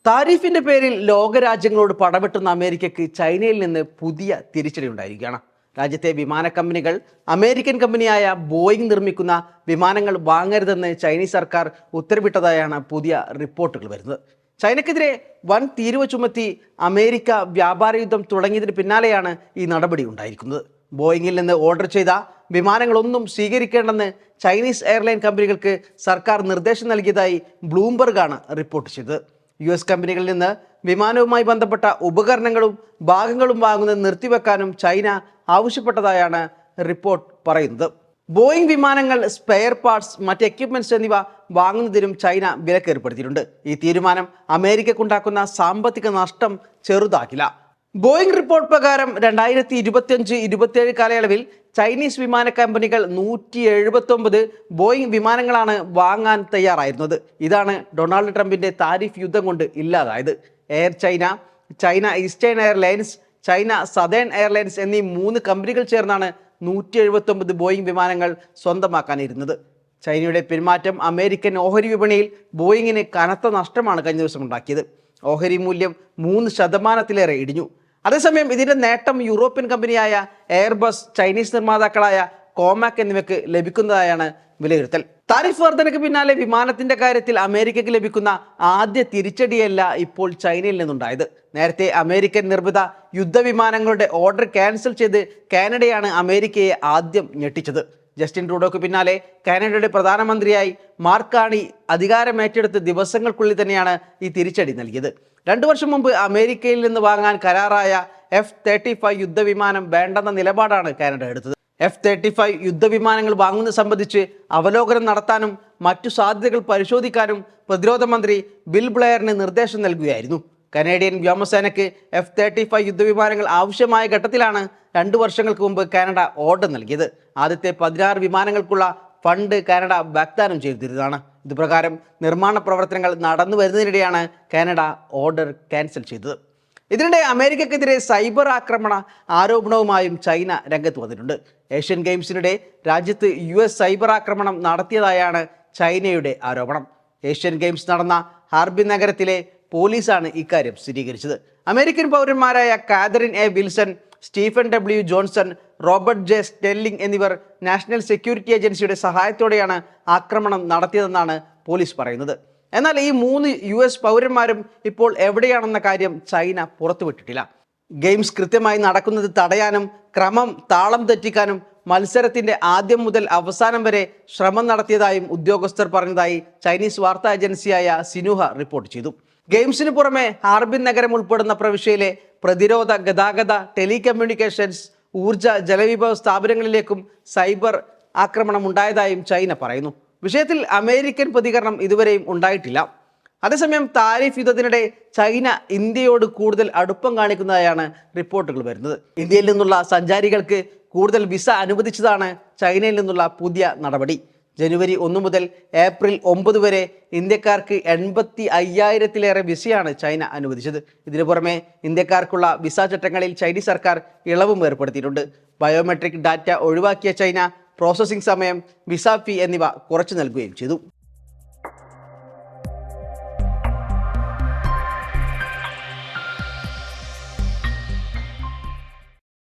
താരിഫിന്റെ പേരിൽ ലോകരാജ്യങ്ങളോട് പടവെട്ടുന്ന അമേരിക്കയ്ക്ക് ചൈനയിൽ നിന്ന് പുതിയ തിരിച്ചടി ഉണ്ടായിരിക്കുകയാണ്. രാജ്യത്തെ വിമാന കമ്പനികൾ അമേരിക്കൻ കമ്പനിയായ ബോയിങ് നിർമ്മിക്കുന്ന വിമാനങ്ങൾ വാങ്ങരുതെന്ന് ചൈനീസ് സർക്കാർ ഉത്തരവിട്ടതായാണ് പുതിയ റിപ്പോർട്ടുകൾ വരുന്നത്. ചൈനയ്ക്കെതിരെ വൻ തീരുവ ചുമത്തി അമേരിക്ക വ്യാപാര യുദ്ധം തുടങ്ങിയതിന് പിന്നാലെയാണ് ഈ നടപടി ഉണ്ടായിരിക്കുന്നത്. ബോയിങ്ങിൽ നിന്ന് ഓർഡർ ചെയ്ത വിമാനങ്ങളൊന്നും സ്വീകരിക്കേണ്ടെന്ന് ചൈനീസ് എയർലൈൻ കമ്പനികൾക്ക് സർക്കാർ നിർദ്ദേശം നൽകിയതായി ബ്ലൂംബർഗാണ് റിപ്പോർട്ട് ചെയ്തത്. US കമ്പനികളിൽ നിന്ന് വിമാനവുമായി ബന്ധപ്പെട്ട ഉപകരണങ്ങളും ഭാഗങ്ങളും വാങ്ങുന്നത് നിർത്തിവെക്കാനും ചൈന ആവശ്യപ്പെട്ടതായാണ് റിപ്പോർട്ട് പറയുന്നത്. ബോയിങ് വിമാനങ്ങൾ, സ്പെയർ പാർട്സ്, മറ്റ് എക്യുപ്മെന്റ്സ് എന്നിവ വാങ്ങുന്നതിനും ചൈന വിലക്ക് ഏർപ്പെടുത്തിയിട്ടുണ്ട്. ഈ തീരുമാനം അമേരിക്കക്കുണ്ടാക്കുന്ന സാമ്പത്തിക നഷ്ടം ചെറുതാക്കില്ല. ബോയിങ് റിപ്പോർട്ട് പ്രകാരം 2025-27 കാലയളവിൽ ചൈനീസ് വിമാന കമ്പനികൾ 179 ബോയിങ് വിമാനങ്ങളാണ് വാങ്ങാൻ തയ്യാറായിരുന്നത്. ഇതാണ് ഡൊണാൾഡ് ട്രംപിന്റെ താരിഫ് യുദ്ധം കൊണ്ട് ഇല്ലാതായത്. Air China, China Eastern Airlines, China Southern Airlines എന്നീ 3 കമ്പനികൾ ചേർന്നാണ് 179 ബോയിങ് വിമാനങ്ങൾ സ്വന്തമാക്കാനിരുന്നത്. ചൈനയുടെ പിന്മാറ്റം അമേരിക്കൻ ഓഹരി വിപണിയിൽ ബോയിങ്ങിന് കനത്ത നഷ്ടമാണ് കഴിഞ്ഞ ദിവസം ഉണ്ടാക്കിയത്. ഓഹരി മൂല്യം 3% ഇടിഞ്ഞു. അതേസമയം ഇതിന്റെ നേട്ടം യൂറോപ്യൻ കമ്പനിയായ എയർബസ്, ചൈനീസ് നിർമ്മാതാക്കളായ കോമാക് എന്നിവയ്ക്ക് ലഭിക്കുന്നതായാണ് വിലയിരുത്തൽ. താരിഫ് വർധനയ്ക്ക് പിന്നാലെ വിമാനത്തിന്റെ കാര്യത്തിൽ അമേരിക്കയ്ക്ക് ലഭിക്കുന്ന ആദ്യ തിരിച്ചടിയല്ല ഇപ്പോൾ ചൈനയിൽ നിന്നുണ്ടായത്. നേരത്തെ അമേരിക്കൻ നിർമ്മിത യുദ്ധവിമാനങ്ങളുടെ ഓർഡർ ക്യാൻസൽ ചെയ്ത് കാനഡയാണ് അമേരിക്കയെ ആദ്യം ഞെട്ടിച്ചത്. ജസ്റ്റിൻ ട്രൂഡോക്ക് പിന്നാലെ കാനഡയുടെ പ്രധാനമന്ത്രിയായി മാർക്ക് കാർണി അധികാരമേറ്റെടുത്ത് ദിവസങ്ങൾക്കുള്ളിൽ തന്നെയാണ് ഈ തിരിച്ചടി നൽകിയത്. 2 വർഷം മുമ്പ് അമേരിക്കയിൽ നിന്ന് വാങ്ങാൻ കരാറായ F-35 യുദ്ധവിമാനം വേണ്ടെന്ന നിലപാടാണ് കാനഡ എടുത്തത്. F-35 യുദ്ധവിമാനങ്ങൾ വാങ്ങുന്നത് സംബന്ധിച്ച് അവലോകനം നടത്താനും മറ്റു സാധ്യതകൾ പരിശോധിക്കാനും പ്രതിരോധ മന്ത്രി ബിൽ ബ്ലെയറിന് നിർദ്ദേശം നൽകുകയായിരുന്നു. കനേഡിയൻ വ്യോമസേനയ്ക്ക് F-35 യുദ്ധവിമാനങ്ങൾ ആവശ്യമായ ഘട്ടത്തിലാണ് 2 വർഷങ്ങൾക്ക് മുമ്പ് കാനഡ ഓർഡർ നൽകിയത്. ആദ്യത്തെ 16 വിമാനങ്ങൾക്കുള്ള ഫണ്ട് കാനഡ വാഗ്ദാനം ചെയ്തിരുന്നതാണ്. ഇതുപ്രകാരം നിർമ്മാണ പ്രവർത്തനങ്ങൾ നടന്നു വരുന്നതിനിടെയാണ് കാനഡ ഓർഡർ ക്യാൻസൽ ചെയ്തത്. ഇതിനിടെ അമേരിക്കക്കെതിരെ സൈബർ ആക്രമണ ആരോപണവുമായും ചൈന രംഗത്ത് വന്നിട്ടുണ്ട്. ഏഷ്യൻ ഗെയിംസിനിടെ രാജ്യത്ത് US സൈബർ ആക്രമണം നടത്തിയതായാണ് ചൈനയുടെ ആരോപണം. ഏഷ്യൻ ഗെയിംസ് നടന്ന ഹാർബിൻ നഗരത്തിലെ പോലീസാണ് ഇക്കാര്യം സ്ഥിരീകരിച്ചത്. അമേരിക്കൻ പൗരന്മാരായ Katherine A Wilson, Stephen W Johnson, Robert J Stelling എന്നിവർ നാഷണൽ സെക്യൂരിറ്റി ഏജൻസിയുടെ സഹായത്തോടെയാണ് ആക്രമണം നടത്തിയതെന്നാണ് പോലീസ് പറയുന്നത്. എന്നാൽ ഈ 3 US പൗരന്മാരും ഇപ്പോൾ എവിടെയാണെന്ന കാര്യം ചൈന പുറത്തുവിട്ടിട്ടില്ല. ഗെയിംസ് കൃത്യമായി നടക്കുന്നത് തടയാനും ക്രമം താളം തെറ്റിക്കാനും മത്സരത്തിന്റെ ആദ്യം മുതൽ അവസാനം വരെ ശ്രമം നടത്തിയതായും ഉദ്യോഗസ്ഥർ പറഞ്ഞതായി ചൈനീസ് വാർത്താ ഏജൻസിയായ സിനുഹ റിപ്പോർട്ട് ചെയ്തു. ഗെയിംസിന് പുറമെ ഹാർബിൻ നഗരം ഉൾപ്പെടുന്ന പ്രവിശ്യയിലെ പ്രതിരോധ, ഗതാഗത, ടെലികമ്മ്യൂണിക്കേഷൻസ്, ഊർജ, ജലവിഭവ സ്ഥാപനങ്ങളിലേക്കും സൈബർ ആക്രമണം ഉണ്ടായതായും ചൈന പറയുന്നു. വിഷയത്തിൽ അമേരിക്കൻ പ്രതികരണം ഇതുവരെയും ഉണ്ടായിട്ടില്ല. അതേസമയം താരിഫ് യുദ്ധത്തിനിടെ ചൈന ഇന്ത്യയോട് കൂടുതൽ അടുപ്പം കാണിക്കുന്നതായാണ് റിപ്പോർട്ടുകൾ വരുന്നത്. ഇന്ത്യയിൽ നിന്നുള്ള സഞ്ചാരികൾക്ക് കൂടുതൽ വിസ അനുവദിച്ചതാണ് ചൈനയിൽ നിന്നുള്ള പുതിയ നടപടി. ജനുവരി 1 മുതൽ ഏപ്രിൽ 9 വരെ ഇന്ത്യക്കാർക്ക് 85,000-ലേറെ വിസയാണ് ചൈന അനുവദിച്ചത്. ഇതിനു പുറമെ ഇന്ത്യക്കാർക്കുള്ള വിസ ചട്ടങ്ങളിൽ ചൈനീസ് സർക്കാർ ഇളവും ഏർപ്പെടുത്തിയിട്ടുണ്ട്. ബയോമെട്രിക് ഡാറ്റ ഒഴിവാക്കിയ ചൈന പ്രോസസ്സിംഗ് സമയം, വിസ ഫീ എന്നിവ കുറച്ചു നൽകുകയും ചെയ്തു.